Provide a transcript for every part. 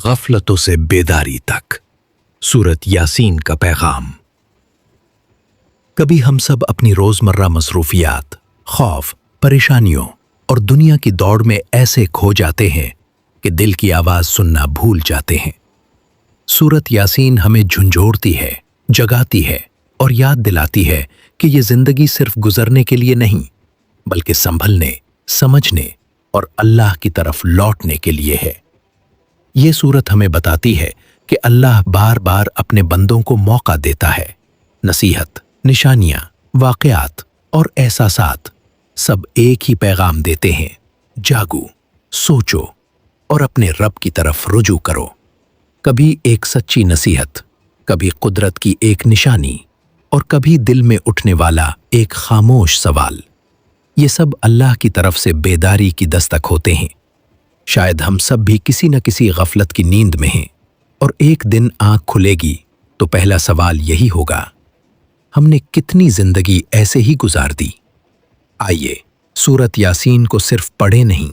غفلتوں سے بیداری تک، سورت یاسین کا پیغام۔ کبھی ہم سب اپنی روزمرہ مصروفیات، خوف، پریشانیوں اور دنیا کی دوڑ میں ایسے کھو جاتے ہیں کہ دل کی آواز سننا بھول جاتے ہیں۔ سورت یاسین ہمیں جھنجھوڑتی ہے، جگاتی ہے اور یاد دلاتی ہے کہ یہ زندگی صرف گزرنے کے لیے نہیں، بلکہ سنبھلنے، سمجھنے اور اللہ کی طرف لوٹنے کے لیے ہے۔ یہ سورت ہمیں بتاتی ہے کہ اللہ بار بار اپنے بندوں کو موقع دیتا ہے۔ نصیحت، نشانیاں، واقعات اور احساسات سب ایک ہی پیغام دیتے ہیں: جاگو، سوچو اور اپنے رب کی طرف رجوع کرو۔ کبھی ایک سچی نصیحت، کبھی قدرت کی ایک نشانی اور کبھی دل میں اٹھنے والا ایک خاموش سوال۔ یہ سب اللہ کی طرف سے بیداری کی دستک ہوتے ہیں۔ شاید ہم سب بھی کسی نہ کسی غفلت کی نیند میں ہیں، اور ایک دن آنکھ کھلے گی تو پہلا سوال یہی ہوگا: ہم نے کتنی زندگی ایسے ہی گزار دی؟ آئیے سورت یاسین کو صرف پڑھیں نہیں،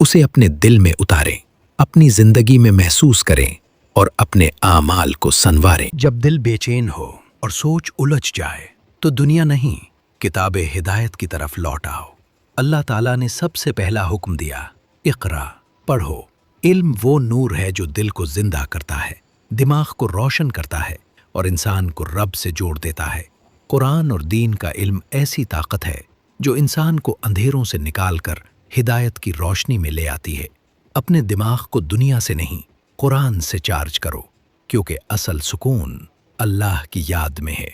اسے اپنے دل میں اتاریں، اپنی زندگی میں محسوس کریں اور اپنے اعمال کو سنواریں۔ جب دل بے چین ہو اور سوچ الجھ جائے تو دنیا نہیں، کتاب ہدایت کی طرف لوٹ آؤ۔ اللہ تعالیٰ نے سب سے پہلا حکم دیا: اقرا، پڑھو۔ علم وہ نور ہے جو دل کو زندہ کرتا ہے، دماغ کو روشن کرتا ہے اور انسان کو رب سے جوڑ دیتا ہے۔ قرآن اور دین کا علم ایسی طاقت ہے جو انسان کو اندھیروں سے نکال کر ہدایت کی روشنی میں لے آتی ہے۔ اپنے دماغ کو دنیا سے نہیں، قرآن سے چارج کرو، کیونکہ اصل سکون اللہ کی یاد میں ہے۔